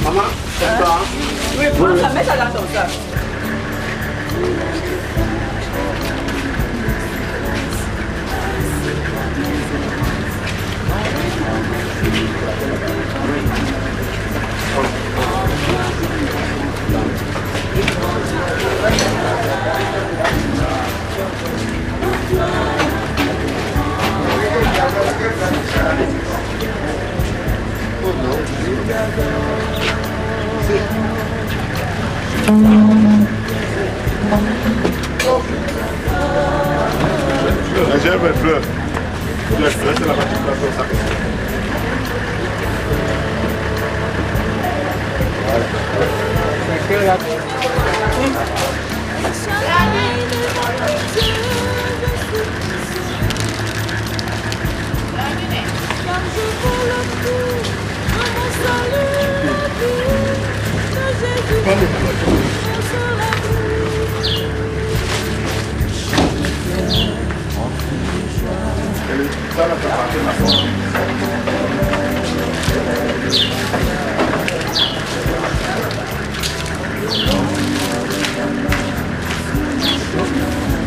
Maman, c'est ça? Oui, prends ça, mets ça dans ton sac. J'ai un peu de fleurs. Je laisse la partie de la fleur.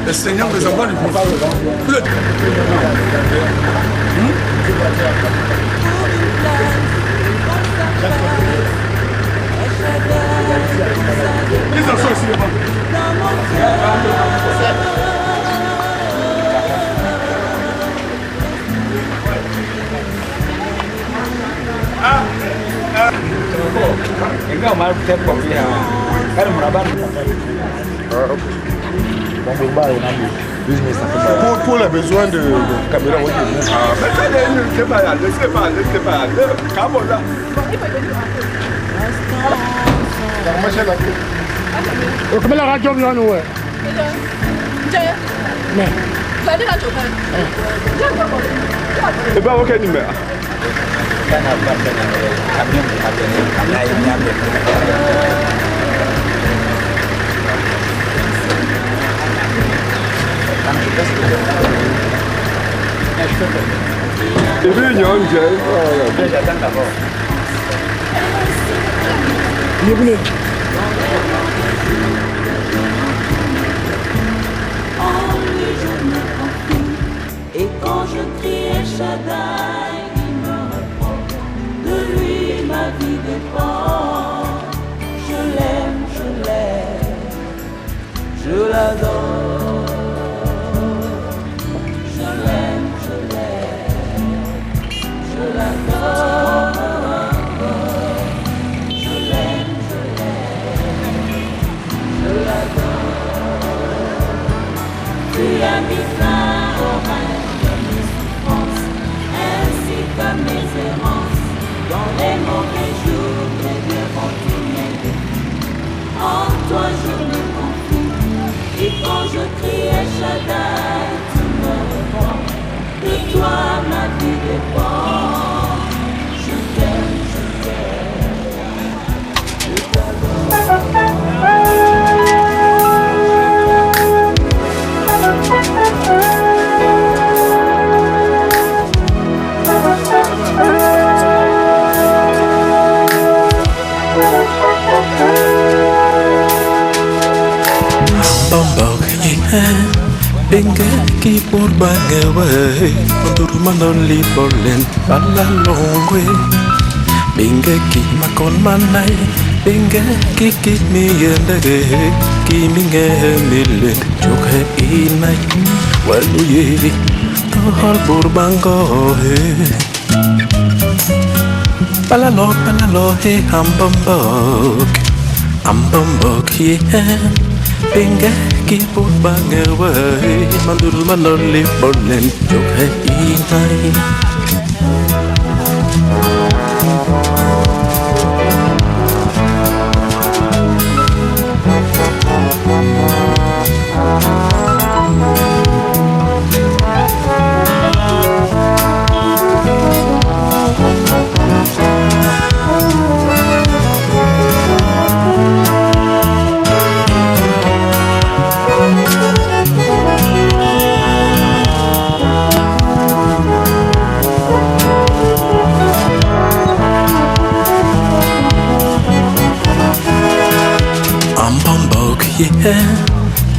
Le Seigneur des enfants du pouvoir. Les enfants ici, les pour les besoins de caméra, oui. Laissez pas. Comment la radio vient nous? Mais. C'est pas aucun numéro. C'est venu, j'attends d'abord. Il est venu. Et quand je crie El Shaddai, il me répond. De lui ma vie dépend. Je l'aime, je l'adore. Je l'aime, je l'adore. Dans les mauvais jours, les vieux vont tourner. En toi je me confie. Et quand je crie à Shaddai, tu me réponds. De toi ma vie dépend. Je t'aime, je Benga keyboard banga way Manduru manoli bolen Bala longwe Benga ki makon manay Benga ki kit mi yendage Ki minge milen Chokhe inay Walu ye Tohal burbanga he Bala lo he Ambambok ye Benga keyboard banga way Manduru manoli bolen Chokhe inay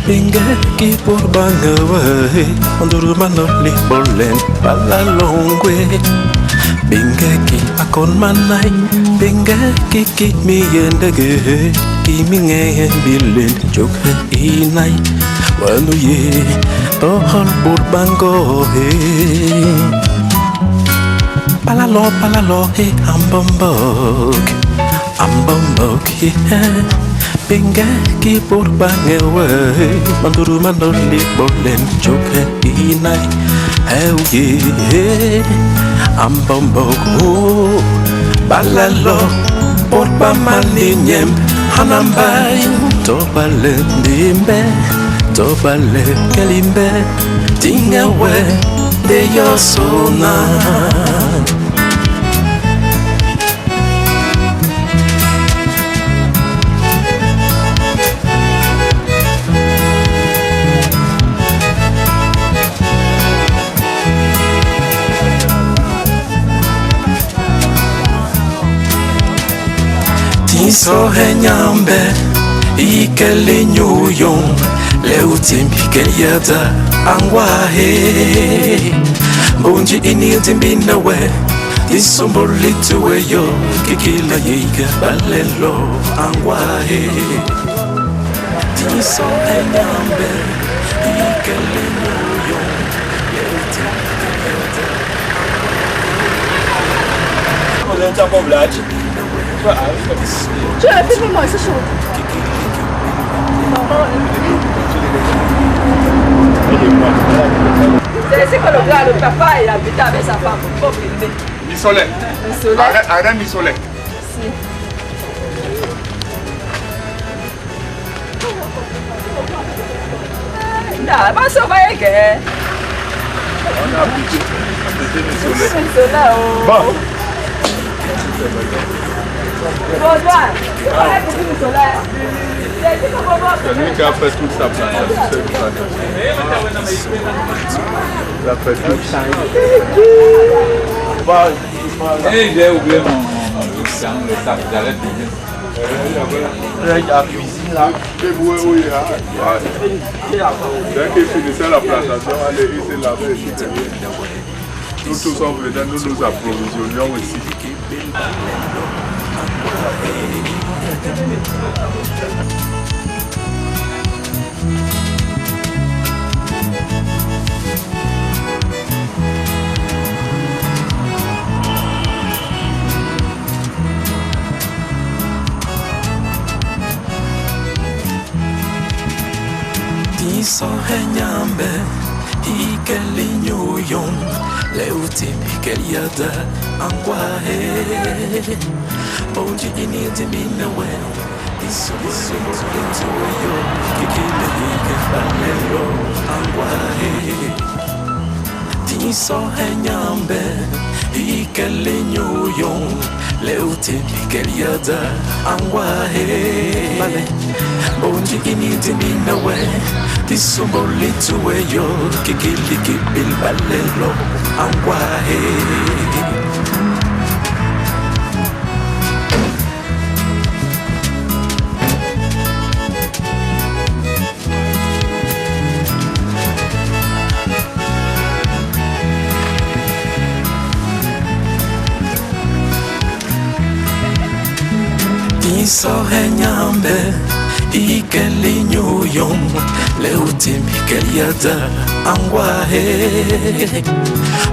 Benga keyboard banga way Manduru manoli bolen Bala longwe Benga ki akon manay Benga ki kit mi yendage Ki minge bilen Chokhe inay Walu ye Tohal burbango he Bala lo he Ambambok he Benga keyboard banga way Manduru manoli bolen Chokhe inay Hell yeah Ambambok Balalo Porba malinyem Hanambay Tobale dimbe Tobale kelimbe Tingawe De yosona So henyambe ikele nyuyon le utimbi kelyata angwahe mbunji ini timbina we Isombolito we yo kikila yiga balelo angwahe Tiso enyambe ikele yo On est encore blage. Tu as fait moi, c'est chaud. C'est que le gars, le papa, il habitait avec sa femme. Faut filmer. Missolet. Arrête Missolet. Si. Non, pas sauver que. On a appliqué. Missolet. Bon. C'est lui qui a fait toute sa plantation. Il a fait tout ça. J'ai oublié mon sac, j'allais finir. La cuisine là. Dès qu'il finissait la plantation, il s'est lavé. Nous tous en venant, nous nous approvisionnions ici. Tiso henyambe ikelinyo yon leuti mikeliada angwahe Bonji initi minawe Isu yo Kikile hike balelo angwahe Tiso henyambe Ikele nyuyon Leute pikeliada angwahe Bonji initi minawe Tisumoli tuwe yo Kikili kibil balelo angwahe Tiso henyambe Ikeli nyuyon Leuti mikeliada angwahe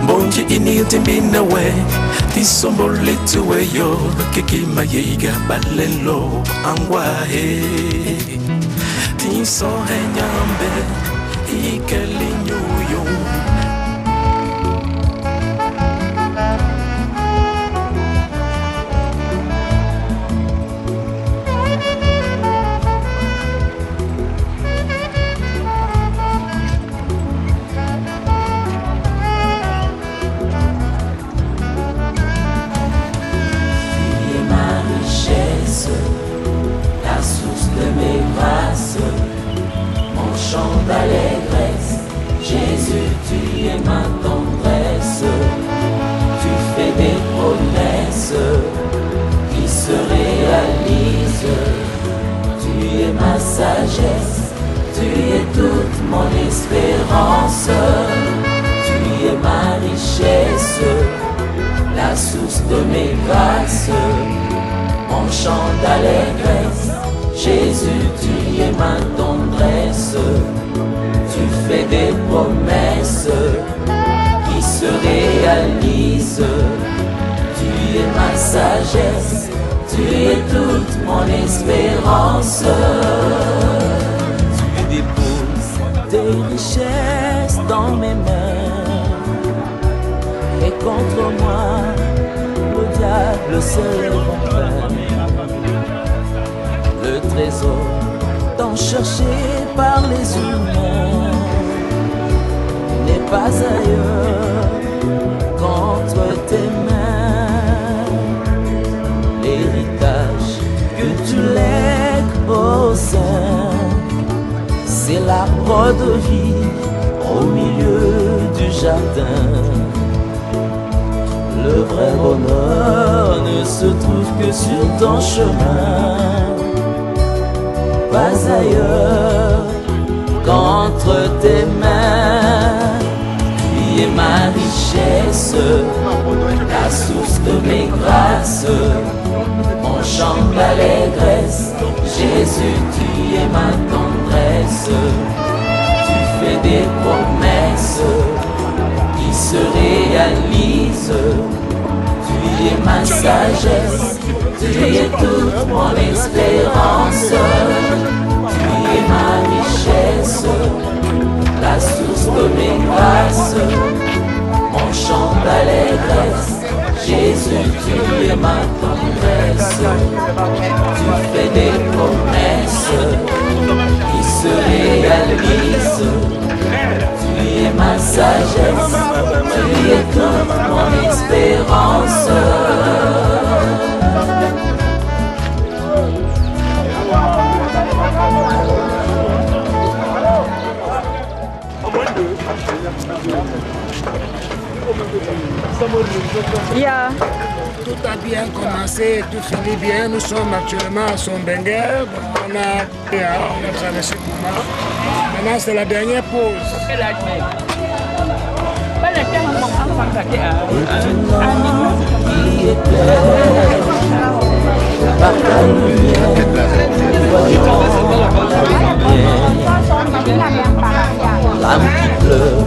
Bonji initi minawe Tisomboli tuwe yo Kikima yiga balelo angwahe Tiso henyambe Ikeli nyuyon d'allégresse, Jésus, tu es ma tendresse, tu fais des promesses qui se réalisent, tu es ma sagesse, tu es toute mon espérance, tu es ma richesse, la source de mes grâces, mon chant d'allégresse. Jésus, tu es ma tendresse, tu fais des promesses qui se réalisent, tu es ma sagesse, tu es toute mon espérance. Tu déposes tes richesses dans mes mains, et contre moi, le diable se lève en vain. Le trésor tant cherché par les humains n'est pas ailleurs qu'entre tes mains. L'héritage que tu lègues aux saints, c'est l'arbre de vie au milieu du jardin. Le vrai bonheur ne se trouve que sur ton chemin, pas ailleurs qu'entre tes mains. Tu es ma richesse, la source de mes grâces, mon chant d'allégresse. Jésus, tu es ma tendresse, tu fais des promesses qui se réalisent, tu es ma sagesse, tu es toute mon espérance, tu es ma richesse, la source de mes grâces, mon chant d'allégresse. Jésus, tu es ma tendresse, tu fais des promesses qui se réalisent, tu es ma sagesse, tu es toute mon espérance. Yeah. Tout a bien commencé, tout finit bien. Nous sommes actuellement à Sombenguer. On a traversé Kouma. Maintenant, c'est la dernière pause. L'âme qui pleure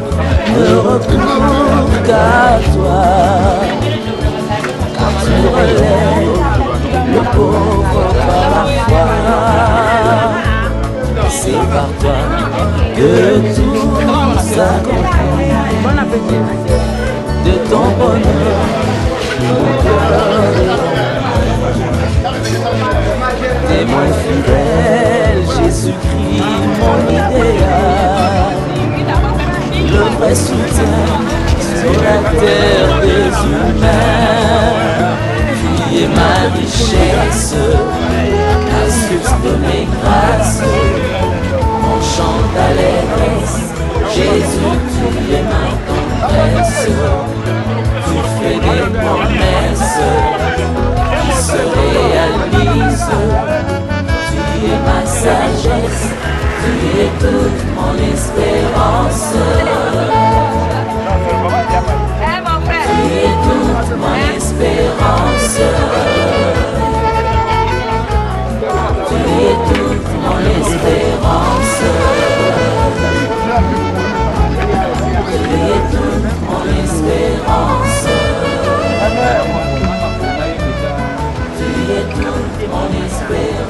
ne recourt qu'à toi, car tu relèves le pauvre par la foi. C'est par toi que tout s'accomplit. De ton bonheur es ma richesse, la source de mes grâces, mon chant d'allégresse. Jésus, tu es ma tendresse, tu fais des promesses qui se réalisent. Tu es ma sagesse, tu es toute mon espérance. Tu es toute mon espérance. Tu es toute mon espérance. Tu es toute mon espérance. Tu es toute mon espérance.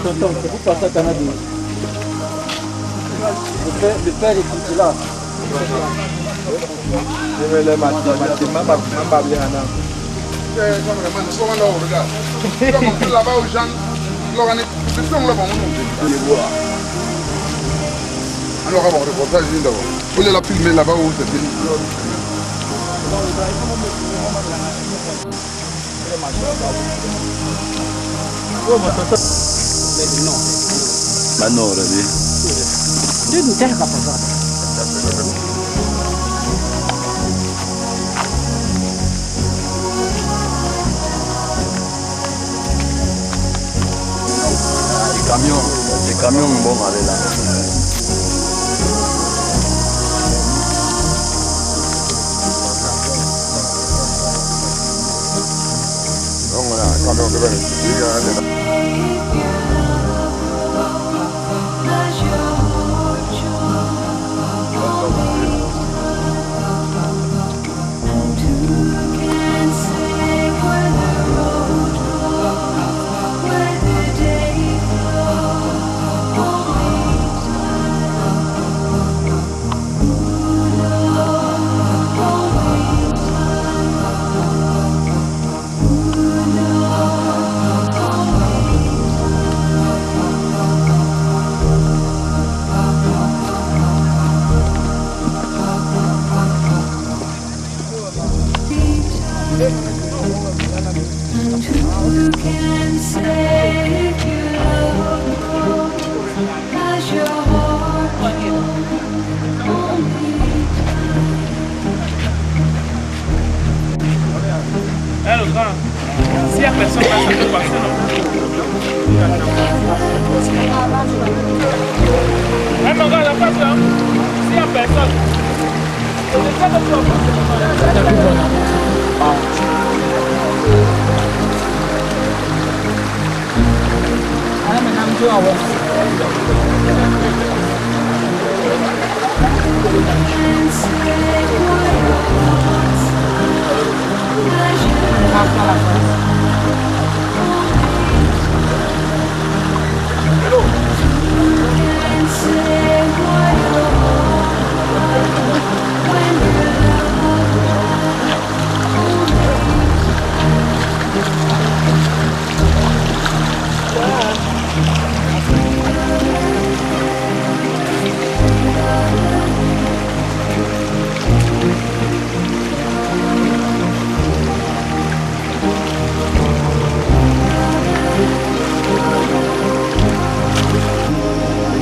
Tonton, c'est pour passer à Canada. Le père est là. Je vais le matin, alors avant le reportage d'abord. Vous allez la filmer là-bas où c'est fini. Manora, lì. Io non c'è capace. Les camions vont aller là. Donc voilà, camion de verre. can save you, as your heart only. Alors, grand, s'il y a personne là, ça peut passer, non? Mon gars, la passe là. S'il y a personne. C'est ça le job.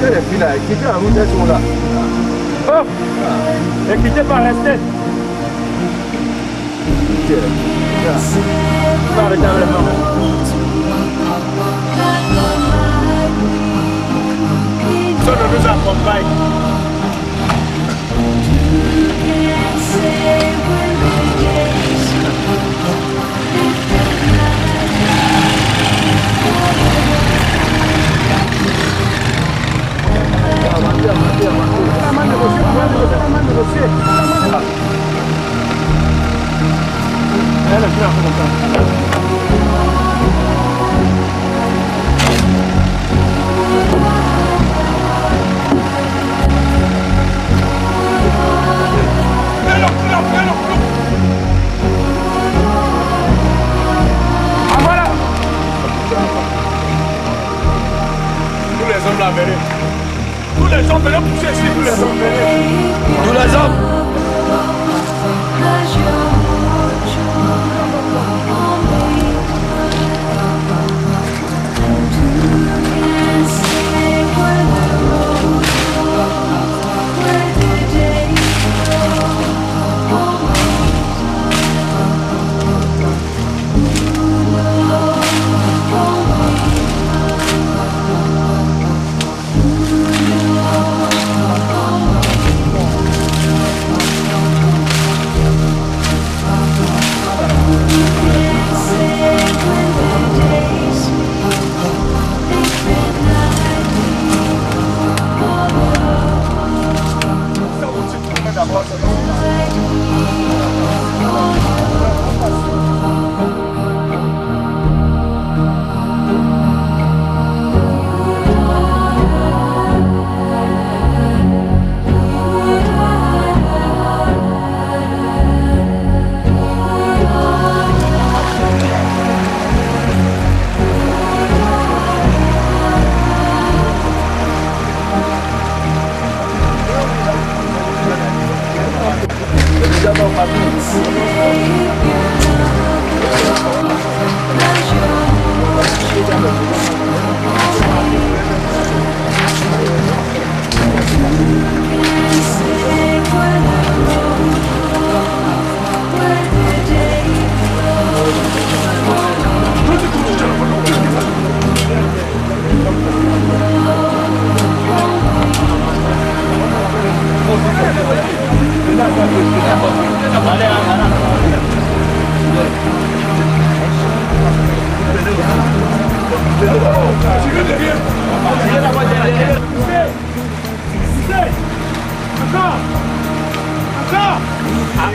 Les filles là, quittez la route, elles sont là. Hop! Ne quittez pas, restez. Pas arrêter avec les mains. Ça ne nous accompagne. Tous les hommes la verrez. Tous les hommes venez pousser ici, tous les hommes venez. Tous les hommes.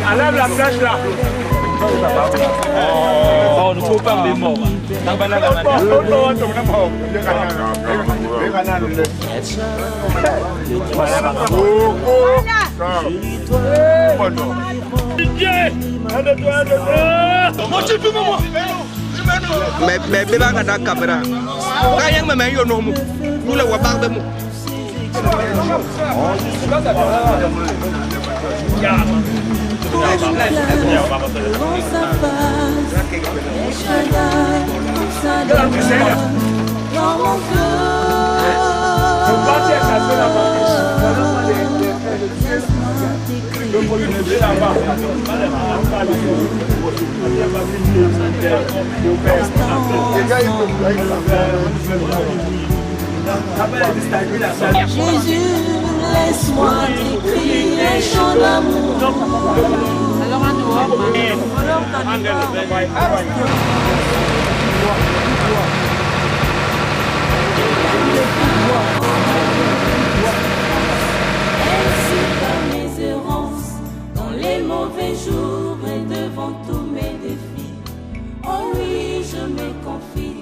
Enlève la flèche là. Oh, nous ne trouvons pas les morts. Mais bébé a la caméra. Rien que mes yeux non. Nous le voyons pas de moi. ça demeure dans mon cœur. Jésus, laisse-moi t'écrire un chant d'amour. Ainsi par mes errances, dans les mauvais jours et devant tous mes défis, en lui je me confie.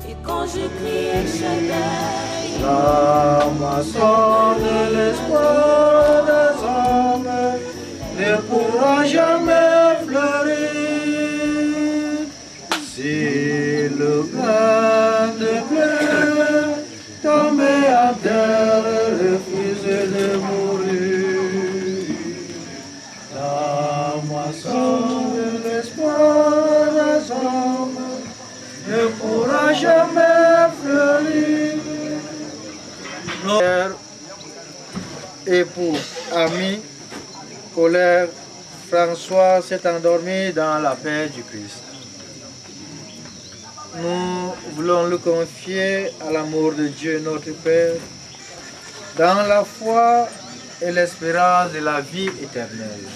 Et quand je crie El Shaddai, la moisson de l'espoir des hommes ne pourra jamais fleurir si le grain de blé tombé à terre refuse de mourir. La moisson de l'espoir des hommes ne pourra jamais fleurir. Notre époux, ami, collègue François s'est endormi dans la paix du Christ. Nous voulons le confier à l'amour de Dieu notre Père, dans la foi et l'espérance de la vie éternelle.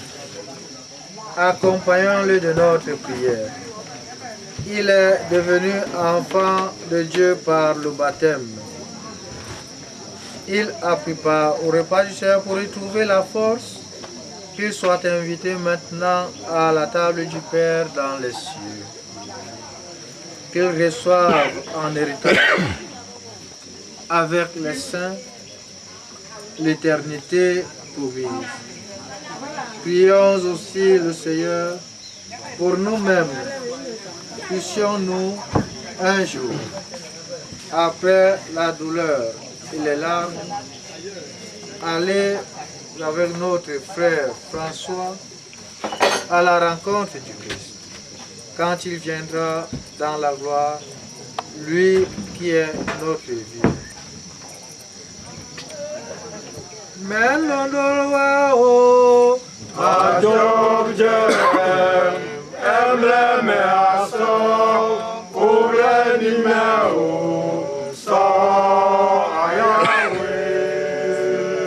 Accompagnons-le de notre prière. Il est devenu enfant de Dieu par le baptême. Il a pris part au repas du Seigneur pour y trouver la force, qu'il soit invité maintenant à la table du Père dans les cieux. Qu'il reçoive en héritage avec les saints l'éternité promise. Prions aussi le Seigneur pour nous-mêmes. Puissions-nous un jour, après la douleur et les larmes, aller avec notre frère François à la rencontre du Christ, quand il viendra dans la gloire, lui qui est notre vie.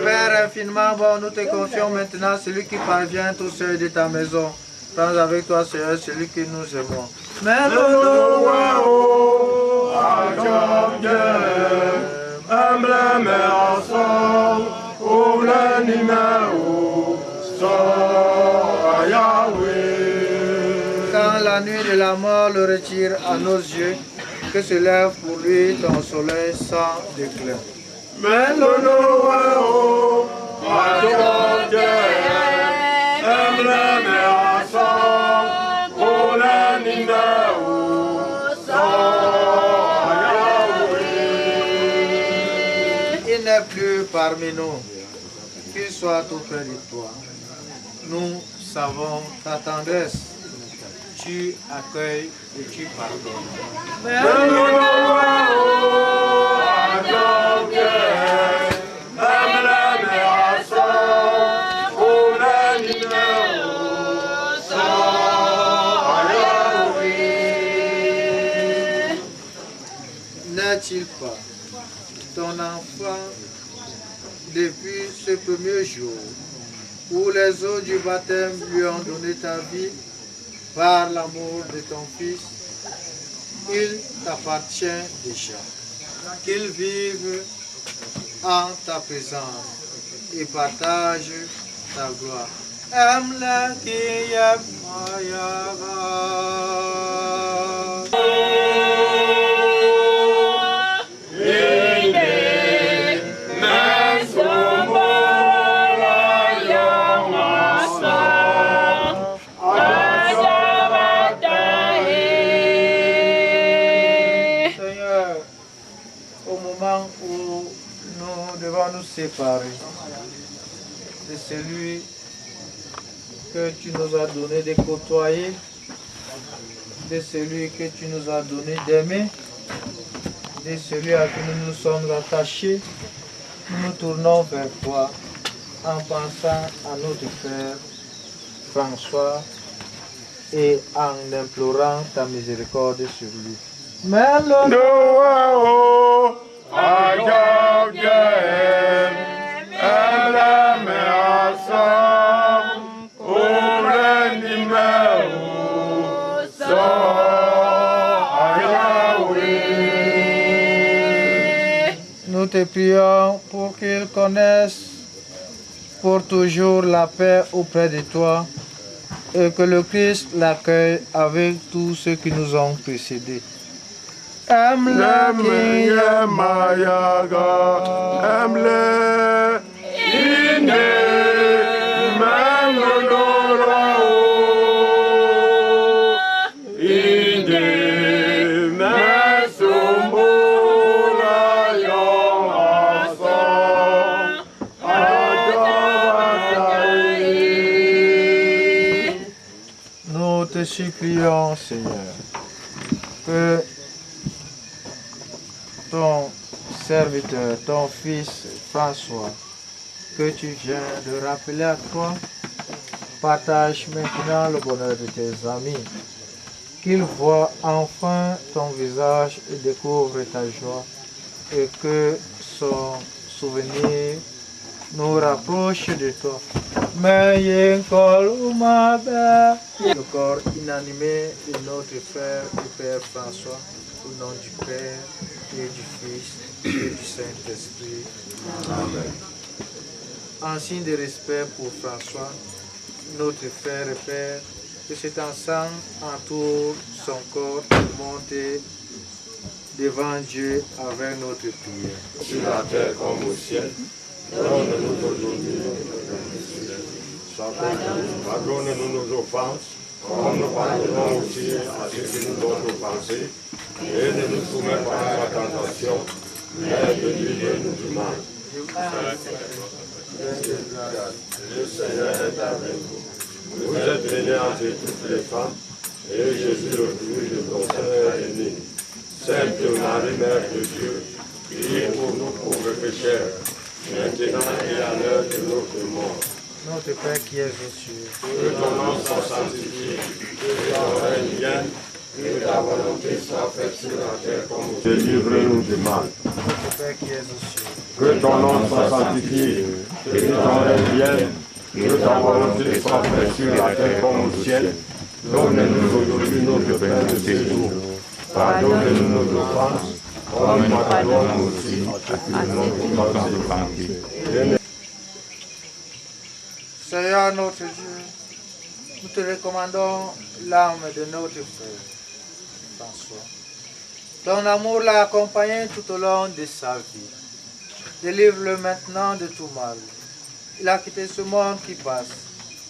Père infiniment bon, nous te confions maintenant celui qui parvient au seuil de ta maison. Prends avec toi, Seigneur, celui que nous aimons. Quand la nuit de la mort le retire à nos yeux, que se lève pour lui ton soleil sans déclin. Il n'est plus parmi nous, qu'il soit tout près de toi. Nous savons ta tendresse, tu accueilles et tu pardonnes. N'est-il pas ton enfant depuis ce premier jour où les eaux du baptême lui ont donné ta vie par l'amour de ton Fils? Il t'appartient déjà. Qu'il vive en ta présence et partage ta gloire. Aime-le qui aime nous séparer de celui que tu nous as donné de côtoyer. de celui que tu nous as donné d'aimer, de celui à qui nous nous sommes attachés, nous nous tournons vers toi en pensant à notre frère François et en implorant ta miséricorde sur lui. Mais nous te prions pour qu'ils connaissent pour toujours la paix auprès de toi et que le Christ l'accueille avec tous ceux qui nous ont précédés. Nous te supplions, Seigneur, que ton serviteur, ton fils François, que tu viens de rappeler à toi, partage maintenant le bonheur de tes amis, qu'ils voient enfin ton visage et découvrent ta joie, et que son souvenir nous rapproche de toi. Mais le corps inanimé de notre frère et Père François, au nom du Père et du Fils et du Saint-Esprit. Amen. En signe de respect pour François, notre frère et Père, que cet ensemble entoure son corps pour monter devant Dieu avec notre prière. Sur la terre comme au ciel, donne-nous aujourd'hui notre pain quotidien. Pardonne-nous nos offenses, comme nous pardonnons aussi à ceux qui nous ont offensés, et ne nous soumets pas à la tentation, mais délivre-nous du mal. Le Seigneur est avec vous. Vous êtes bénie entre toutes les femmes, et Jésus, le fruit de ton sein, est béni. Sainte Marie, Mère de Dieu, priez pour nous pauvres pécheurs, maintenant et à l'heure de notre mort. Notre Père qui es aux cieux, que ton nom soit sanctifié, que ton règne vienne, que ta volonté soit faite sur la terre comme au ciel. Délivre-nous du mal. Notre Père qui es aux cieux, que ton nom soit sanctifié, que ton règne vienne, que ta volonté soit faite sur la terre comme au ciel. Donne-nous aujourd'hui notre pain de ce jour. Pardonne-nous nos offenses, comme nous pardonnons aussi à ceux qui nous ont offensés. Seigneur notre Dieu, nous te recommandons l'âme de notre frère François. Ton amour l'a accompagné tout au long de sa vie. Délivre-le maintenant de tout mal. Il a quitté ce monde qui passe.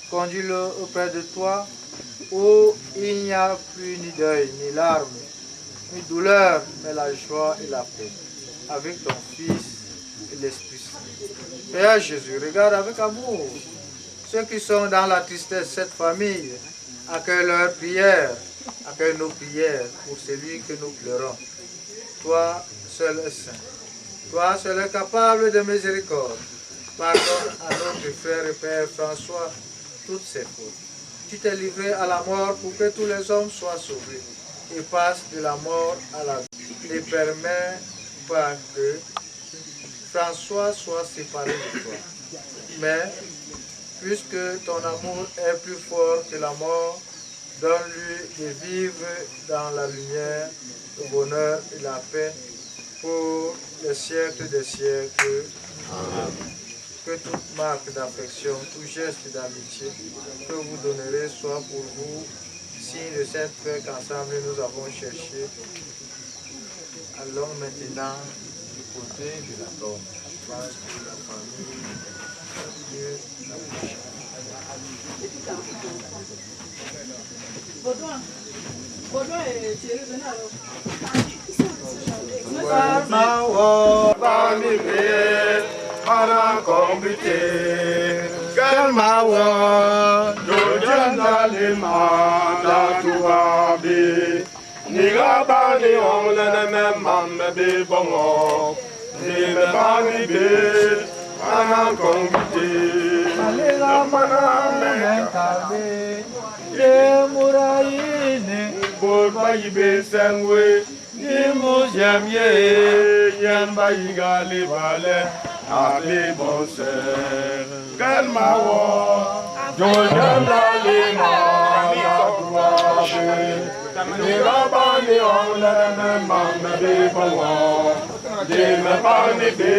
Conduis-le auprès de toi où il n'y a plus ni deuil, ni larmes, ni douleur, mais la joie et la paix. Avec ton Fils et l'Esprit Saint. Père Jésus, regarde avec amour ceux qui sont dans la tristesse, cette famille, accueille leurs prières, accueille nos prières pour celui que nous pleurons. Toi, seul est saint. Toi, seul est capable de miséricorde. Pardonne à notre frère et Père François toutes ses fautes. Tu t'es livré à la mort pour que tous les hommes soient sauvés et passent de la mort à la vie. Ne permets pas que François soit séparé de toi. Mais puisque ton amour est plus fort que la mort, donne-lui de vivre dans la lumière, le bonheur et la paix pour les siècles des siècles. Amen. Que toute marque d'affection, tout geste d'amitié que vous donnerez soit pour vous signe de cette paix qu'ensemble nous avons cherché. Allons maintenant du côté de la tombe. Parce que la famille, Dieu, la bouche. Baudouin et Thierry, venez alors. Calma, Nirabani omlene mamme be bongo. Nime bani be anan kongiti. Alega mana menkabe. Ye muraine. Bayi be sengwe. Nimu jamye. Yan bayi gali vale. Abi bonse. Kalma wo. Jojan lalima. Nirabani omlene mamme be bongo. Nime bani be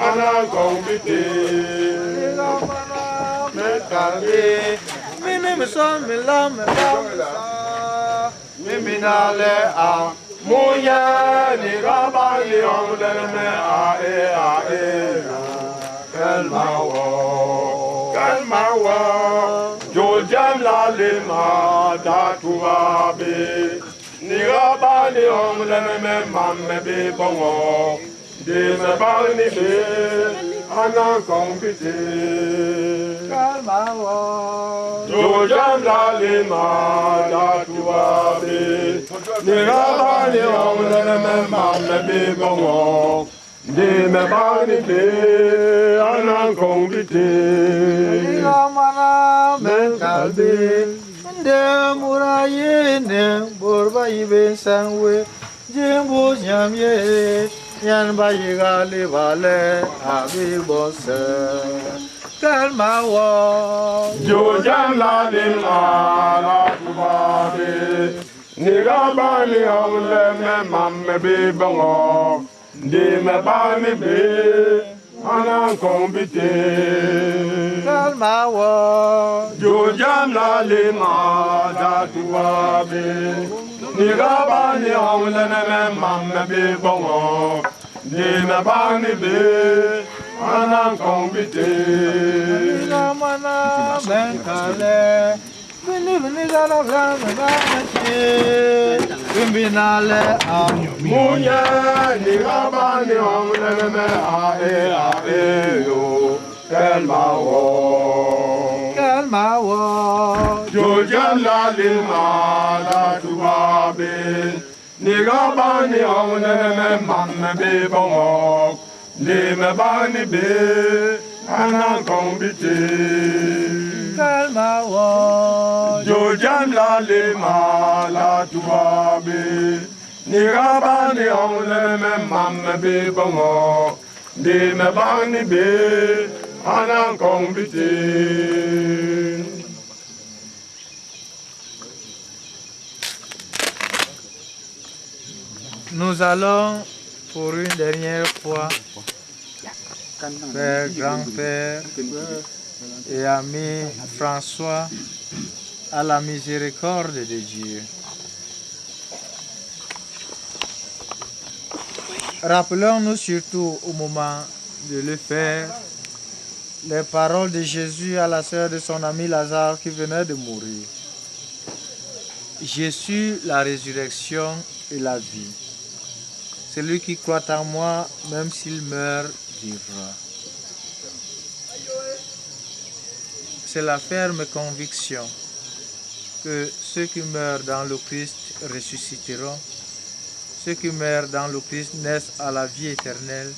anan kongiti. Mimi miso mila Mimi nale a muya ni rabali omlene a kalma wo jojam la lima datuabe ni rabali omlene mamme be bongo de me bani be anan kongiti kalma wo jojam la lima datuabe ni rabali omlene mamme be bongo de me bani be anan kongiti mana menkalbe de murayene borba ibe sangwe jimbu nyamye yan bayiga libale abi bosse kalma wo jojam la lima datuabe ni rabali omlene mamme be bongo de me bani be anan kongiti kalma wo jojam la lima datuabe ni rabani omlene mamme be bongo de me bani be anan kongiti mana menkale bini gala vlame banache bimbinale munya ni rabani omlene yo kalma wo jojam la lima datuabe ni rabani omlene mamme be bongo de me bani be anan kongiti kalma wo jojam la lima datuabe ni rabani omlene mamme be bongo de me bani be anan kongiti. Nous allons pour une dernière fois, Père, grand-père et ami François, à la miséricorde de Dieu. Rappelons-nous surtout au moment de le faire, les paroles de Jésus à la sœur de son ami Lazare qui venait de mourir. Je suis la résurrection et la vie. Celui qui croit en moi, même s'il meurt, vivra. C'est la ferme conviction que ceux qui meurent dans le Christ ressusciteront. Ceux qui meurent dans le Christ naissent à la vie éternelle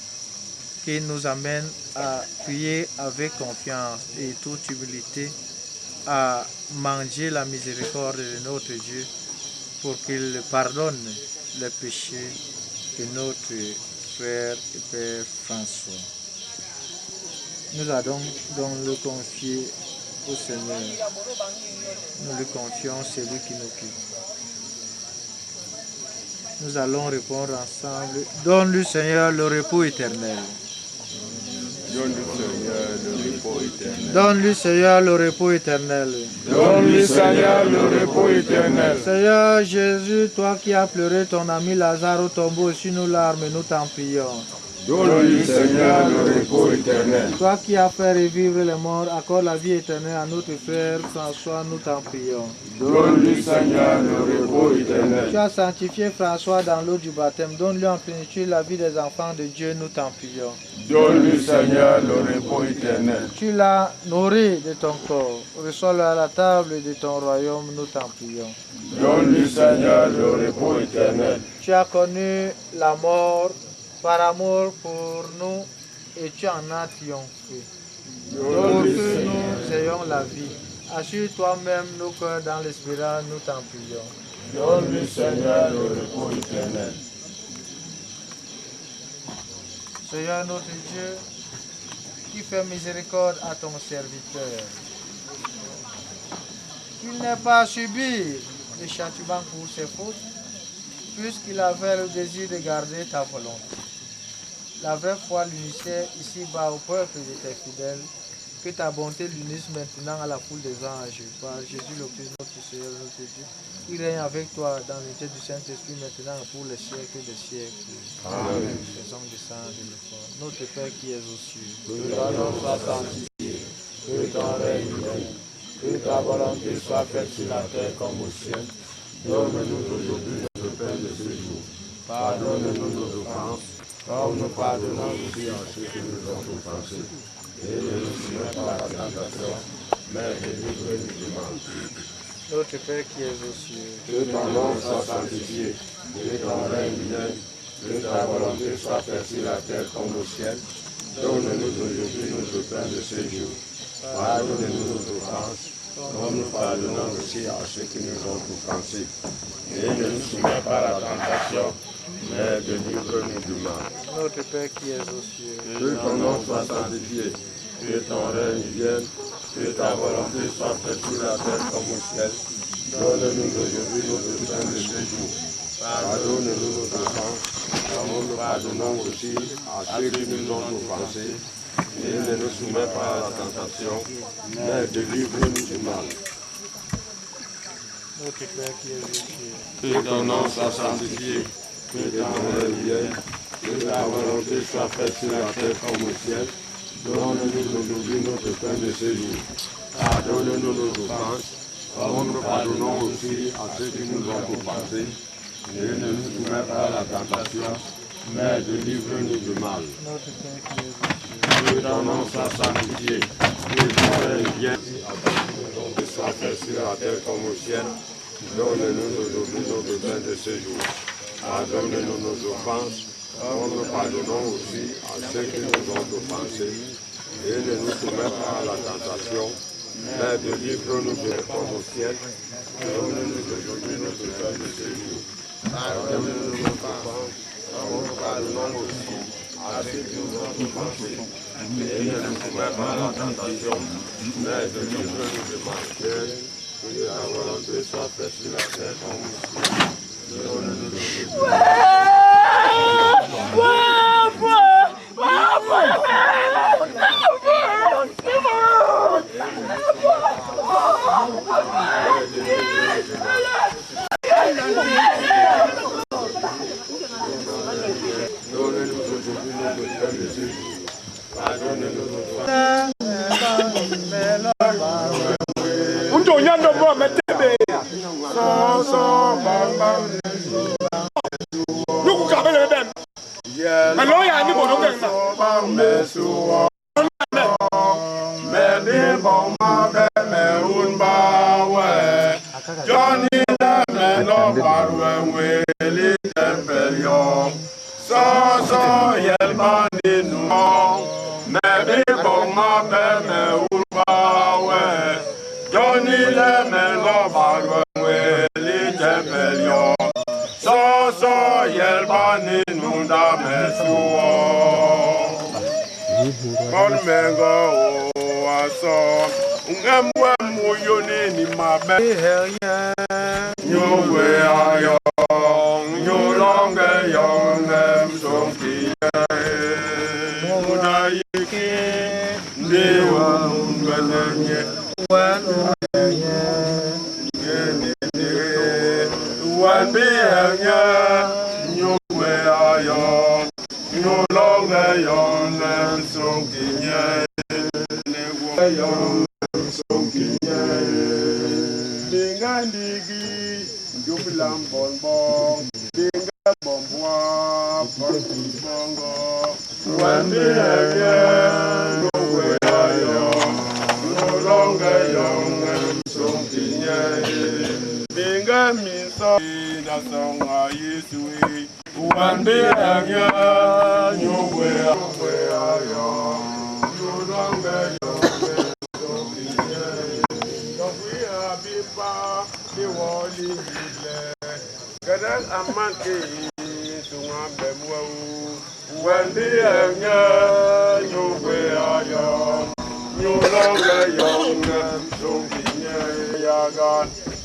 qui nous amène à prier avec confiance et toute humilité, à manger la miséricorde de notre Dieu pour qu'il pardonne les péchés de notre frère et père François. Nous allons donc le confier au Seigneur. Nous lui confions celui qui nous quitte. Nous allons répondre ensemble. Donne-lui, Seigneur, le repos éternel. Donne-lui, Seigneur, le repos éternel. Donne-lui, Seigneur, le repos éternel. Seigneur Jésus, toi qui as pleuré ton ami Lazare au tombeau sur nos larmes, nous t'en prions. Donne-lui, Seigneur, le repos éternel. Toi qui as fait revivre les morts, accorde la vie éternelle à notre frère François, nous t'en prions. Donne-lui, Seigneur, le repos éternel. Tu as sanctifié François dans l'eau du baptême. Donne-lui en plénitude la vie des enfants de Dieu, nous t'en prions. Donne-lui, Seigneur, le repos éternel. Tu l'as nourri de ton corps. Reçois-le à la table de ton royaume, nous t'en prions. Donne-lui, Seigneur, le repos éternel. Tu as connu la mort par amour pour nous et tu en as triomphé. Pour que nous ayons la vie. Assure toi-même nos cœurs dans l'espérance, nous t'en prions. Donne-lui, Seigneur, le repos éternel. Seigneur notre Dieu, qui fait miséricorde à ton serviteur, qu'il n'ait pas subi le châtiment pour ses fautes, puisqu'il avait le désir de garder ta volonté. La vraie foi l'unissait ici-bas au peuple de tes fidèles, que ta bonté l'unisse maintenant à la foule des anges, par Jésus le Christ, notre Seigneur, notre Dieu, qui règne avec toi dans l'unité du Saint-Esprit maintenant et pour les siècles des siècles. Amen. Faisons descendre le fort. Notre Père qui es aux cieux, que ton nom soit sanctifié, que ton règne vienne, que ta volonté soit faite sur la terre comme au ciel. Donne-nous aujourd'hui notre pain de ce jour. Pardonne-nous nos offenses, comme nous pardonnons aussi à ceux qui nous ont offensés. Et ne nous soumets pas à la tentation, mais délivre-nous du mal. Notre Père qui es aux cieux, que ton nom soit sanctifié, que ton règne vienne, que ta volonté soit faite sur la terre comme au ciel. Donne-nous aujourd'hui notre pain de ce jour. Pardonne-nous nos offenses, comme nous pardonnons aussi à ceux qui nous ont offensés. Et ne nous soumets pas à la tentation, mais délivre-nous du mal. Notre Père qui es aux cieux, que ton nom soit sanctifié, que ton règne vienne, que ta volonté soit faite sur la terre comme au ciel. Donne-nous aujourd'hui notre pain de ce jour. Pardonne-nous nos offenses, comme nous pardonnons aussi à ceux qui nous ont offensés. Et ne nous soumets pas à la tentation, mais délivre-nous du mal. Notre Père qui es aux cieux, que ton nom soit sanctifié, que ton règne vienne, que ta volonté soit faite sur la terre comme au ciel. Donne-nous aujourd'hui notre pain de ce jour. Pardonne-nous nos offenses, comme nous pardonnons aussi à ceux qui nous ont offensés. Et ne nous soumets pas à la tentation, mais délivre-nous du mal. Notre Père qui es aux cieux, que ton nom soit sanctifié, que ton règne vienne, que soit fait sur la terre comme au ciel. Donne-nous aujourd'hui notre pain de ce jour. Pardonne-nous nos offenses, comme nous pardonnons aussi à ceux qui nous ont offensés. Et ne nous soumets pas à la tentation, mais délivre-nous de comme au ciel. Donne-nous aujourd'hui notre pain de ce jour. Pardonne-nous nos offenses, comme nous pardonnons aussi à ceux qui nous ont offensés. Et ne nous soumets pas à la tentation, mais délivre-nous du mal. Que ta volonté soit faite sur la terre comme au ciel. Donne-nous aujourd'hui notre pain de ce jour. Pardonne-nous nos offenses.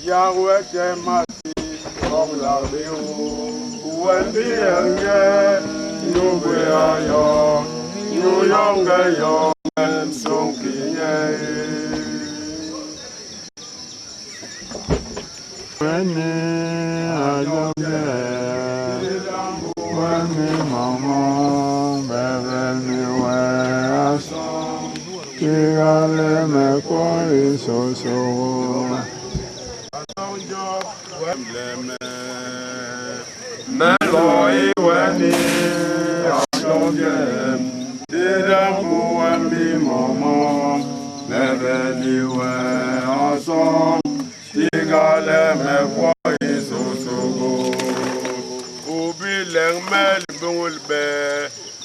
Yahweh Jemati, from la when the young, you will young, you younger young, and so when mama,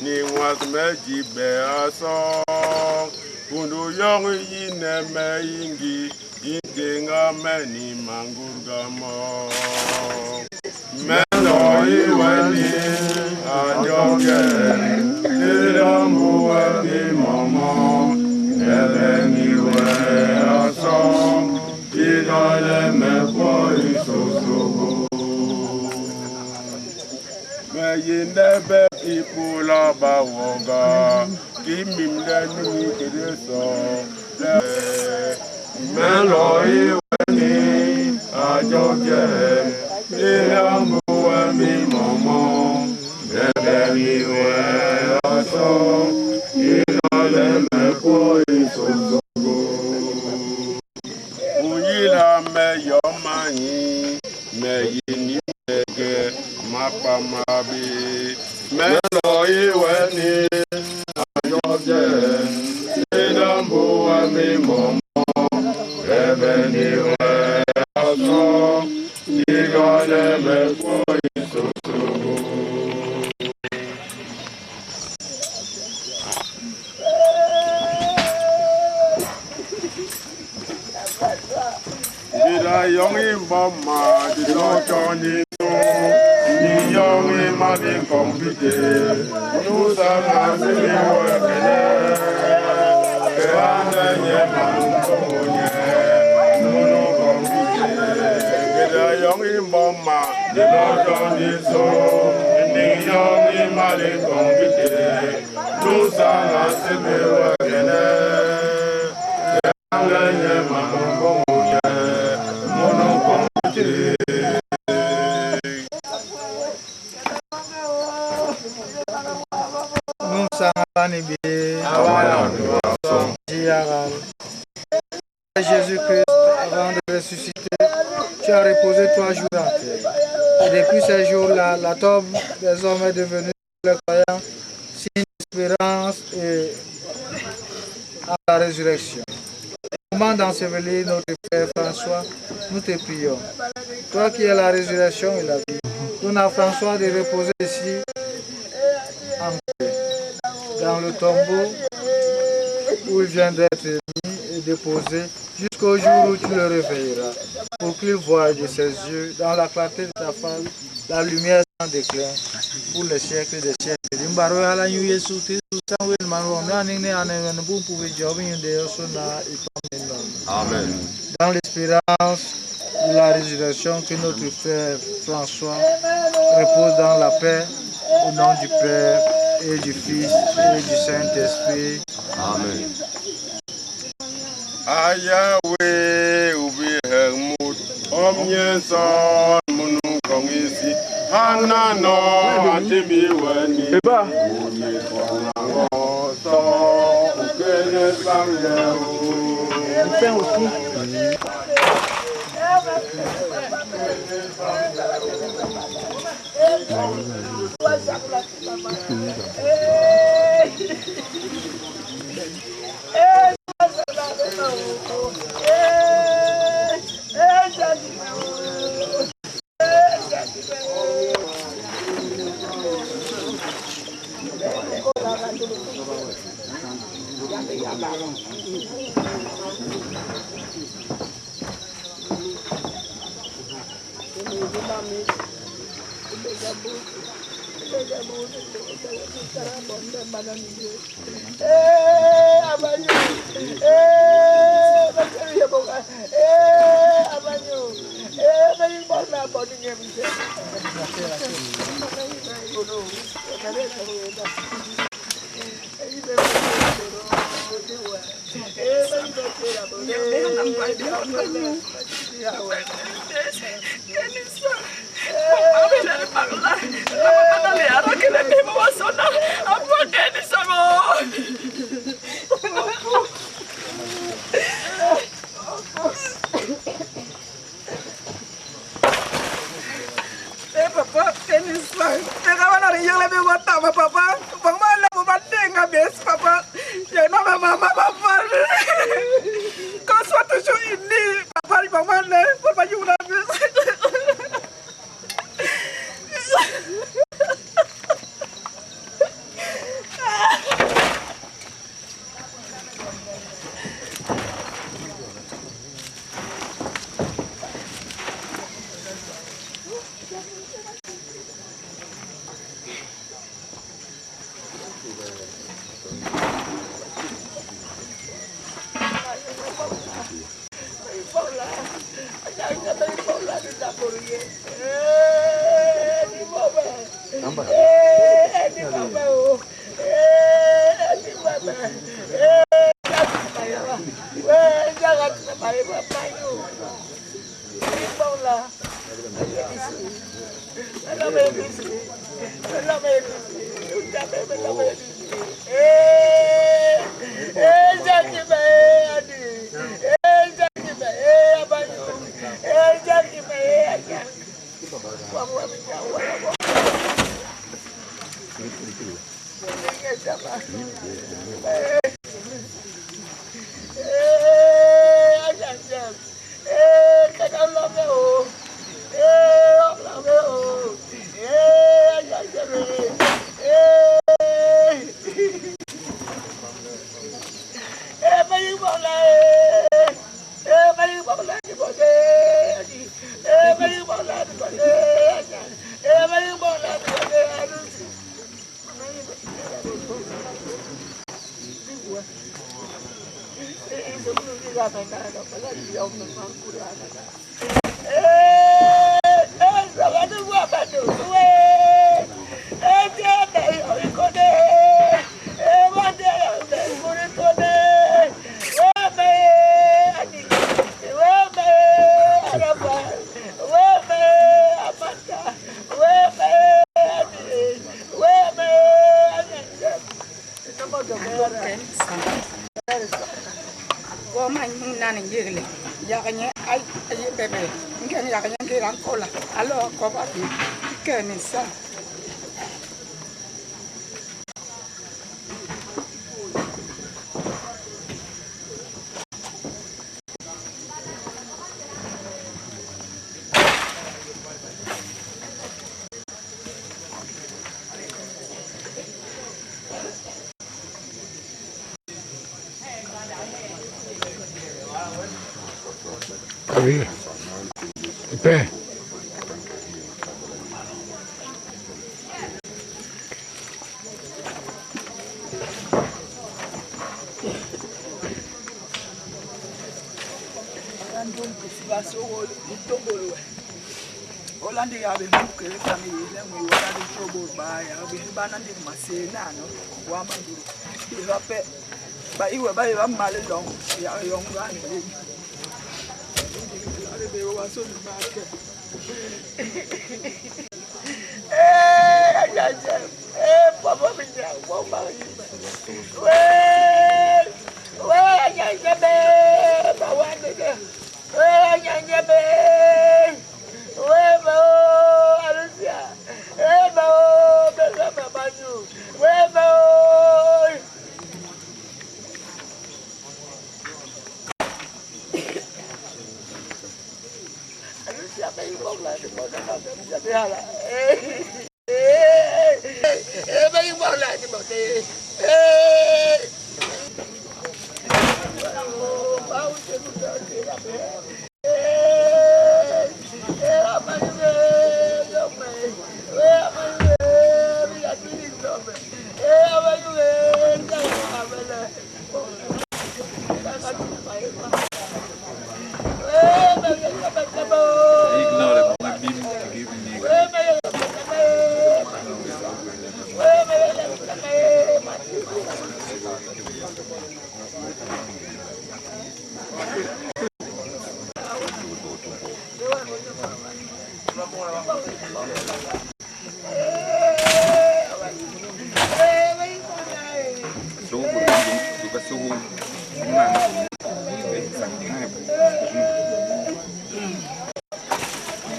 ni was meji be aso kundu yong ine me ingi ingenga meni mangurgamo melo iweni ajoge iramu ati momo eleni we aso idale me foi sosogo me yindebe Ipula bawoga, kimim lenu kedeso, meloi weni ajoge, ilambu wemi momo, bebeni we aso, inole meko isosogo. Uyila me yomani, me yini mege, mapamabi. Meloi weni ajoge, ilambu wemi momo, bebeni we aso, igale meko isosogo. Dida yongi mbama, dida choni so, ni yongi madi kompite, nusa masimi wekene, keande nye manukonye, nunu kompite. Dida yongi mbama, dida choni so, ni yongi madi kompite, nusa masimi wekene, keande nye manukonye. Jésus-Christ, avant de ressusciter, tu as reposé 3 jours en terre. Et depuis ces jours-là, la tombe des hommes est devenue pour les croyants signe d'espérance et à la résurrection. Au moment d'ensevelir notre frère François, nous te prions. Toi qui es la résurrection et la vie, donne à François de reposer ici en paix, dans le tombeau où il vient d'être mis et déposé, jusqu'au jour où tu le réveilleras, pour qu'il voie de ses yeux, dans la clarté de ta face, la lumière sans déclin, pour les siècles des siècles. Amen. Dans l'espérance de la résurrection, que notre frère François repose dans la paix, au nom du Père et du Fils et du Saint-Esprit. Amen. Ayawe ubi hermut omye son munu kongisi hanano atimi weni unye konango so ukene samye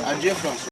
Adieu François.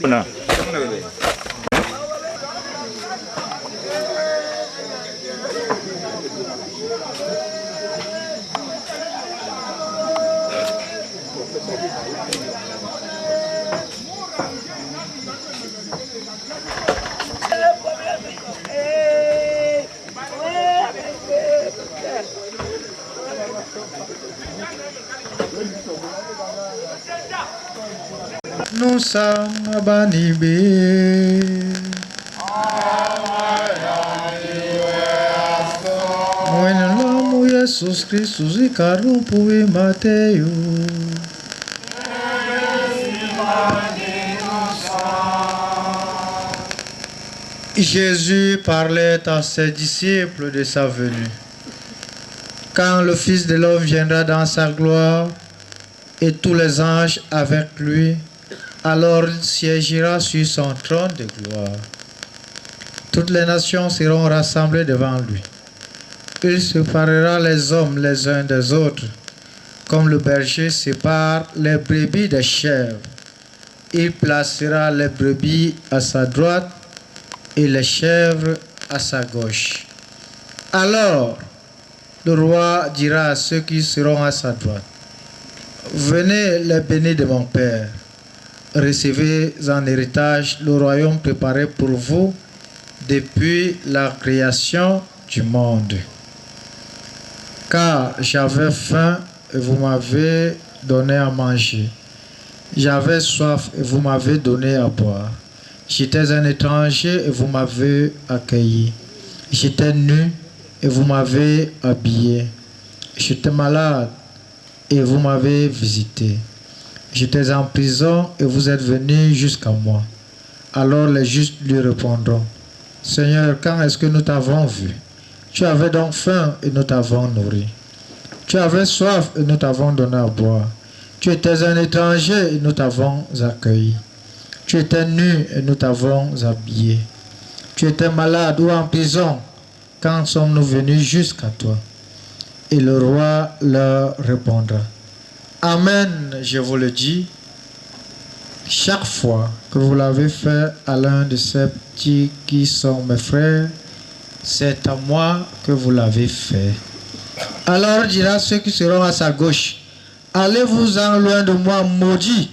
Non. Nous sommes banibés. When l'homme Jesus Christus y carumpu y Mateo. Jésus parlait à ses disciples de sa venue. Quand le Fils de l'homme viendra dans sa gloire et tous les anges avec lui, alors il siégera sur son trône de gloire. Toutes les nations seront rassemblées devant lui. Il séparera les hommes les uns des autres, comme le berger sépare les brebis des chèvres. Il placera les brebis à sa droite et les chèvres à sa gauche. Alors, le roi dira à ceux qui seront à sa droite, venez les bénis de mon Père, recevez en héritage le royaume préparé pour vous depuis la création du monde. Car j'avais faim et vous m'avez donné à manger. J'avais soif et vous m'avez donné à boire. J'étais un étranger et vous m'avez accueilli. J'étais nu et vous m'avez habillé. J'étais malade et vous m'avez visité. J'étais en prison et vous êtes venus jusqu'à moi. Alors les justes lui répondront, Seigneur, quand est-ce que nous t'avons vu? Tu avais donc faim et nous t'avons nourri. Tu avais soif et nous t'avons donné à boire. Tu étais un étranger et nous t'avons accueilli. Tu étais nu et nous t'avons habillé. Tu étais malade ou en prison. Quand sommes-nous venus jusqu'à toi? Et le roi leur répondra, Amen, je vous le dis, chaque fois que vous l'avez fait à l'un de ces petits qui sont mes frères, c'est à moi que vous l'avez fait. Alors dira ceux qui seront à sa gauche, allez-vous-en loin de moi, maudits,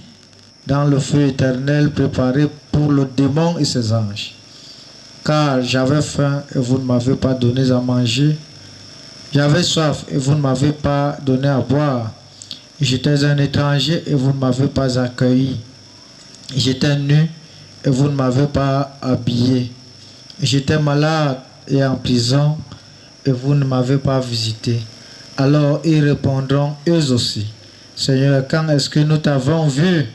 dans le feu éternel préparé pour le démon et ses anges. Car j'avais faim et vous ne m'avez pas donné à manger. J'avais soif et vous ne m'avez pas donné à boire. J'étais un étranger et vous ne m'avez pas accueilli. J'étais nu et vous ne m'avez pas habillé. J'étais malade et en prison et vous ne m'avez pas visité. Alors ils répondront eux aussi, Seigneur, quand est-ce que nous t'avons vu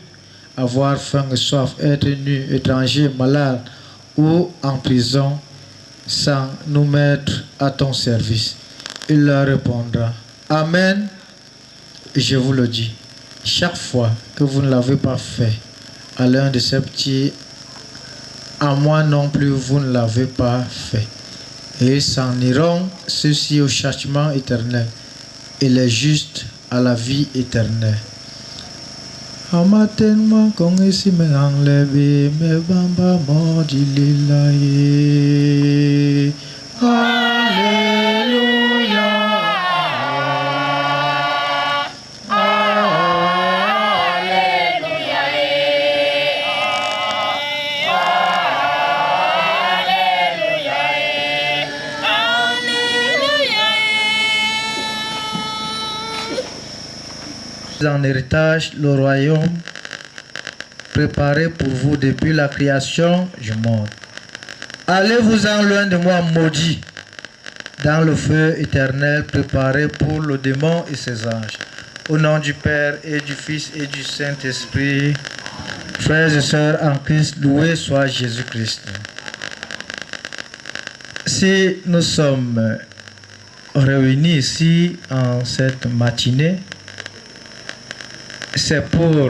avoir faim et soif, être nu, étranger, malade ou en prison sans nous mettre à ton service? Il leur répondra, Amen, je vous le dis, chaque fois que vous ne l'avez pas fait à l'un de ces petits, à moi non plus vous ne l'avez pas fait. Et ils s'en iront, ceux-ci au châtiment éternel, et les justes à la vie éternelle. Amatenma kongesi menganglebe me bamba modililaye. Alléluia. En héritage, le royaume préparé pour vous depuis la création du monde. Allez-vous-en loin de moi, maudit, dans le feu éternel préparé pour le démon et ses anges. Au nom du Père et du Fils et du Saint-Esprit, frères et sœurs en Christ, loué soit Jésus-Christ. Si nous sommes réunis ici en cette matinée, c'est pour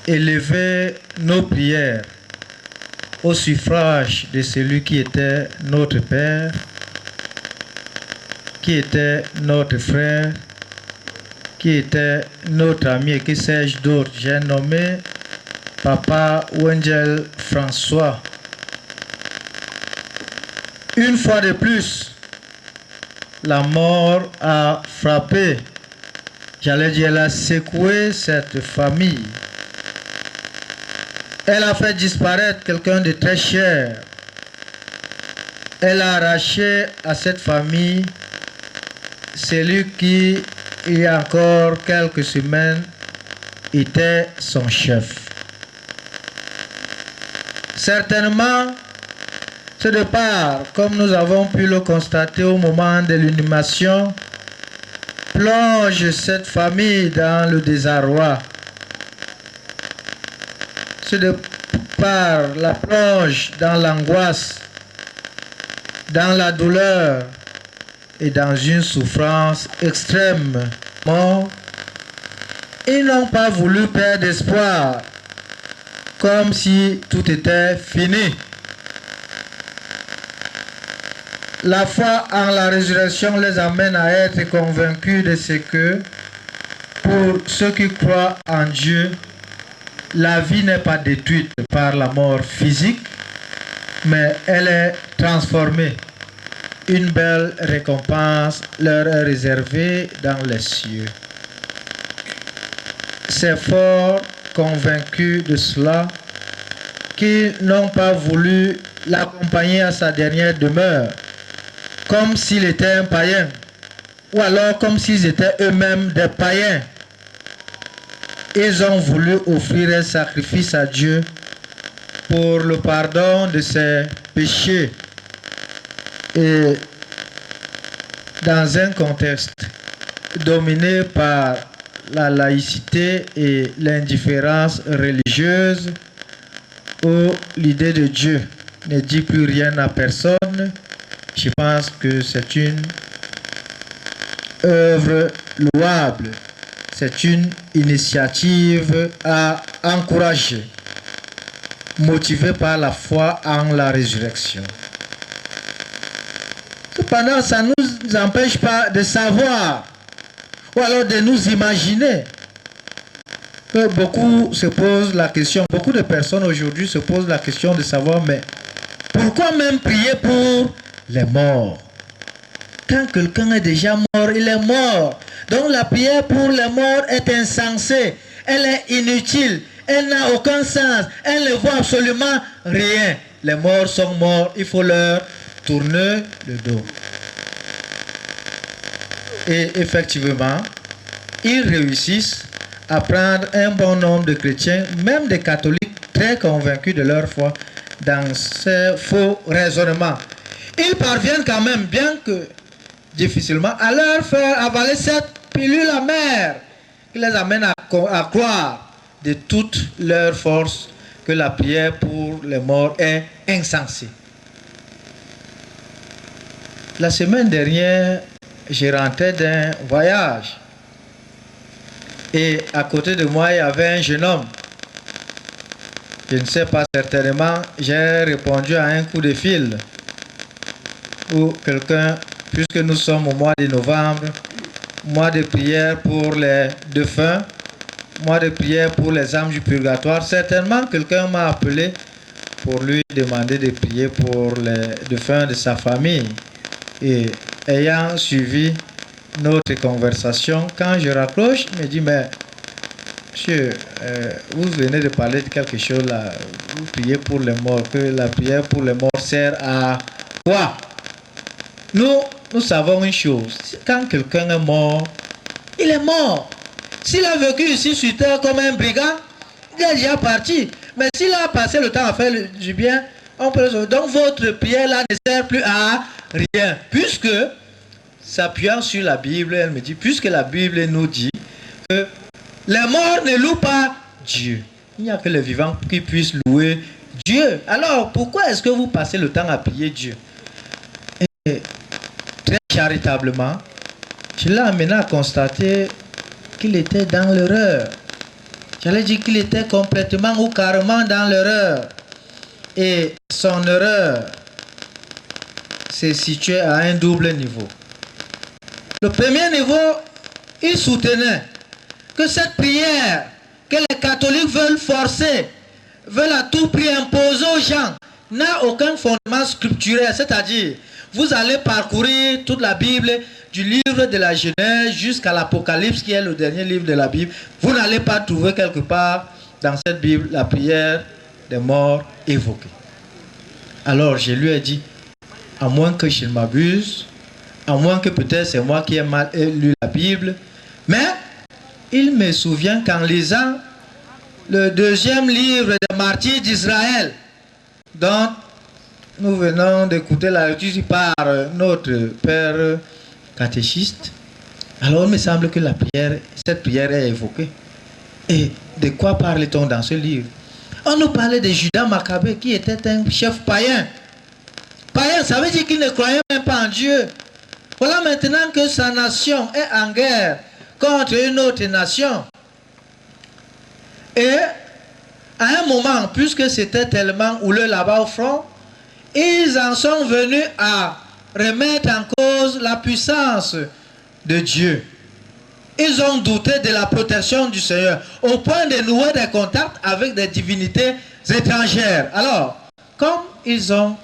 élever nos prières au suffrage de celui qui était notre Père, qui était notre frère, qui était notre ami et qui sais-je d'autres. J'ai nommé Papa Wengel François. Une fois de plus, la mort a frappé, j'allais dire, elle a secoué cette famille. Elle a fait disparaître quelqu'un de très cher. Elle a arraché à cette famille celui qui, il y a encore quelques semaines, était son chef. Certainement, ce départ, comme nous avons pu le constater au moment de l'inhumation, plonge cette famille dans le désarroi. Ce départ la plonge dans l'angoisse, dans la douleur et dans une souffrance extrême. Ils n'ont pas voulu perdre espoir, comme si tout était fini. La foi en la résurrection les amène à être convaincus de ce que, pour ceux qui croient en Dieu, la vie n'est pas détruite par la mort physique, mais elle est transformée. Une belle récompense leur est réservée dans les cieux. C'est fort convaincus de cela qu'ils n'ont pas voulu l'accompagner à sa dernière demeure, comme s'il était un païen, ou alors comme s'ils étaient eux-mêmes des païens. Ils ont voulu offrir un sacrifice à Dieu pour le pardon de ses péchés. Et dans un contexte dominé par la laïcité et l'indifférence religieuse, où l'idée de Dieu ne dit plus rien à personne, je pense que c'est une œuvre louable. C'est une initiative à encourager, motivée par la foi en la résurrection. Cependant, ça ne nous empêche pas de savoir, ou alors de nous imaginer, que beaucoup se posent la question, beaucoup de personnes aujourd'hui se posent la question de savoir, mais pourquoi même prier pour les morts? Quand quelqu'un est déjà mort, il est mort. Donc la prière pour les morts est insensée, elle est inutile, elle n'a aucun sens, elle ne voit absolument rien. Les morts sont morts, il faut leur tourner le dos. Et effectivement, ils réussissent à prendre un bon nombre de chrétiens, même des catholiques très convaincus de leur foi, dans ces faux raisonnements. Ils parviennent quand même, bien que difficilement, à leur faire avaler cette pilule amère qui les amène à croire de toute leur force que la prière pour les morts est insensée. La semaine dernière, je rentrais d'un voyage et à côté de moi, il y avait un jeune homme. Je ne sais pas certainement, j'ai répondu à un coup de fil où quelqu'un, puisque nous sommes au mois de novembre, mois de prière pour les défunts, mois de prière pour les âmes du purgatoire, certainement quelqu'un m'a appelé pour lui demander de prier pour les défunts de sa famille. Et ayant suivi notre conversation, quand je raccroche, il me dit, mais monsieur, vous venez de parler de quelque chose là, vous priez pour les morts, que la prière pour les morts sert à quoi? Nous savons une chose, quand quelqu'un est mort, il est mort. S'il a vécu ici sur terre comme un brigand, il est déjà parti. Mais s'il a passé le temps à faire du bien, on peut le... Donc votre prière là ne sert plus à rien. Puisque, s'appuyant sur la Bible, elle me dit, puisque la Bible nous dit que les morts ne louent pas Dieu. Il n'y a que les vivants qui puissent louer Dieu. Alors, pourquoi est-ce que vous passez le temps à prier Dieu? Et très charitablement, je l'ai amené à constater qu'il était dans l'erreur. J'allais dire qu'il était complètement ou carrément dans l'erreur. Et son erreur s'est située à un double niveau. Le premier niveau, il soutenait que cette prière que les catholiques veulent forcer, veulent à tout prix imposer aux gens, n'a aucun fondement scripturel. C'est-à-dire, vous allez parcourir toute la Bible, du livre de la Genèse jusqu'à l'Apocalypse, qui est le dernier livre de la Bible. Vous n'allez pas trouver quelque part dans cette Bible la prière des morts évoquée. Alors je lui ai dit, à moins que je ne m'abuse, à moins que peut-être c'est moi qui ai mal lu la Bible, mais il me souvient qu'en lisant le deuxième livre des martyrs d'Israël, dont nous venons d'écouter la lecture par notre père catéchiste, alors il me semble que cette prière est évoquée. Et de quoi parle-t-on dans ce livre? On nous parlait de Judas Maccabée qui était un chef païen. Païen, ça veut dire qu'il ne croyait même pas en Dieu. Voilà maintenant que sa nation est en guerre contre une autre nation. Et à un moment, puisque c'était tellement houleux là-bas au front, ils en sont venus à remettre en cause la puissance de Dieu. Ils ont douté de la protection du Seigneur, au point de nouer des contacts avec des divinités étrangères. Alors, comme ils ont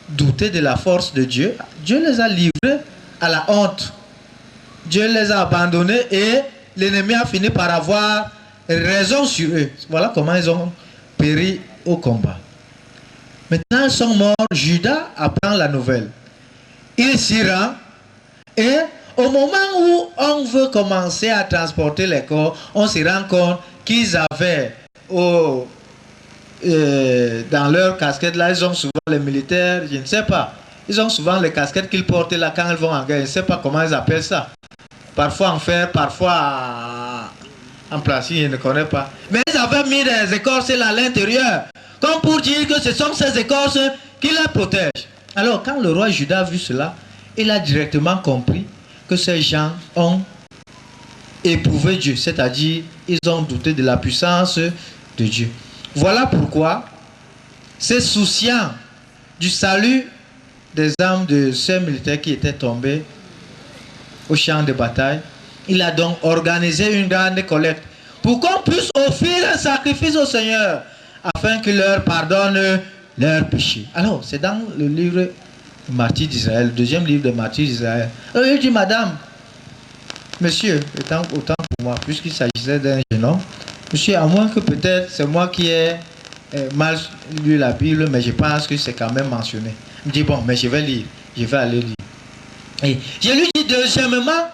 douté de la force de Dieu, Dieu les a livrés à la honte. Dieu les a abandonnés et l'ennemi a fini par avoir raison sur eux. Voilà comment ils ont péri au combat. Maintenant, ils sont morts. Judas apprend la nouvelle. Il s'y rend et au moment où on veut commencer à transporter les corps, on se rend compte qu'ils avaient dans leur casquette, là, ils ont souvent les militaires, je ne sais pas, ils ont souvent les casquettes qu'ils portent là quand ils vont en guerre, je ne sais pas comment ils appellent ça. Parfois en fer, parfois en plastique, je ne connais pas. Mais ils avaient mis des écorces là à l'intérieur, comme pour dire que ce sont ces écorces qui les protègent. Alors quand le roi Judas a vu cela, il a directement compris que ces gens ont éprouvé Dieu, c'est-à-dire ils ont douté de la puissance de Dieu. Voilà pourquoi, se souciant du salut des âmes de ces militaires qui étaient tombés au champ de bataille, il a donc organisé une grande collecte pour qu'on puisse offrir un sacrifice au Seigneur afin qu'il leur pardonne leurs péchés. Alors, c'est dans le livre Martyrs d'Israël, le deuxième livre de Martyrs d'Israël. Alors, je dis, madame, monsieur, autant pour moi, puisqu'il s'agissait d'un jeune homme, monsieur, à moins que peut-être c'est moi qui ai mal lu la Bible, mais je pense que c'est quand même mentionné. Il me dit, bon, mais je vais lire, je vais aller lire. Et je lui dis, deuxièmement,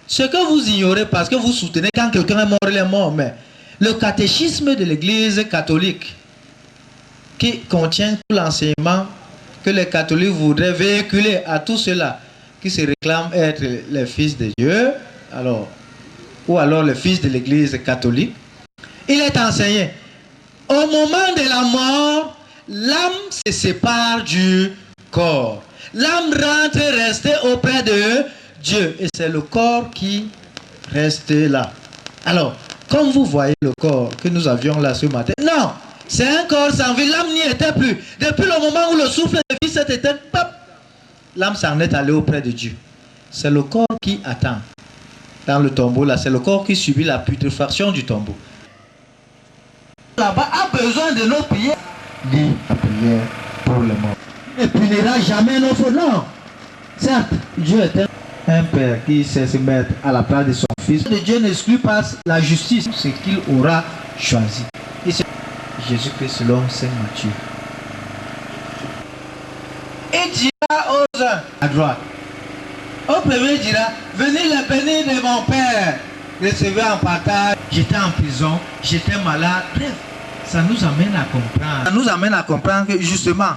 ce que vous ignorez parce que vous soutenez quand quelqu'un est mort, il est mort, mais le catéchisme de l'Église catholique, qui contient tout l'enseignement que les catholiques voudraient véhiculer à tous ceux-là qui se réclament être les fils de Dieu, alors, ou alors les fils de l'Église catholique, il est enseigné. Au moment de la mort, l'âme se sépare du corps. L'âme rentre rester auprès de Dieu. Et c'est le corps qui reste là. Alors, comme vous voyez le corps que nous avions là ce matin, non, c'est un corps sans vie. L'âme n'y était plus. Depuis le moment où le souffle de vie s'est éteint, l'âme s'en est allée auprès de Dieu. C'est le corps qui attend. Dans le tombeau, là, c'est le corps qui subit la putréfaction du tombeau. Là-bas a besoin de nos prières. Dit la prière pour le mort. Il ne punira jamais nos fautes. Non. Certes, Dieu est un père qui sait se mettre à la place de son fils. Dieu n'exclut pas la justice, ce qu'il aura choisi. Et c'est Jésus-Christ selon Saint Matthieu. Il dira aux uns à droite. Au premier, il dira, venez la bénir de mon Père recevez en partage. J'étais en prison, j'étais malade. Bref, ça nous amène à comprendre. Ça nous amène à comprendre que justement,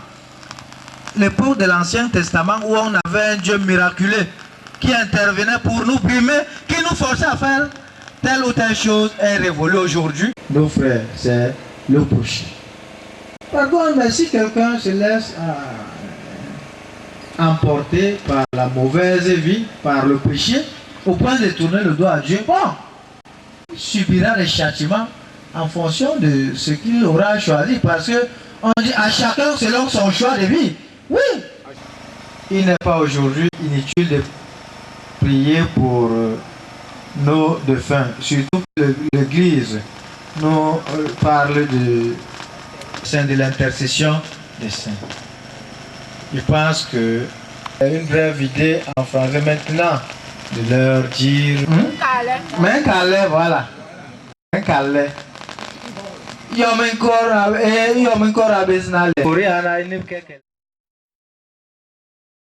l'époque de l'Ancien Testament où on avait un Dieu miraculeux qui intervenait pour nous primer, qui nous forçait à faire telle ou telle chose est révolue aujourd'hui. Nos frères, c'est le péché. Par contre, mais si quelqu'un se laisse emporter par la mauvaise vie, par le péché, au point de tourner le doigt à Dieu, bon, il subira des châtiments en fonction de ce qu'il aura choisi. Parce que on dit à chacun selon son choix de vie. Oui. Il n'est pas aujourd'hui inutile de prier pour nos défunts. Surtout que l'Église nous parle de l'intercession des saints. Je pense que une brève idée en français maintenant de leur dire mais calais, voilà. Un calais. Yo me encore a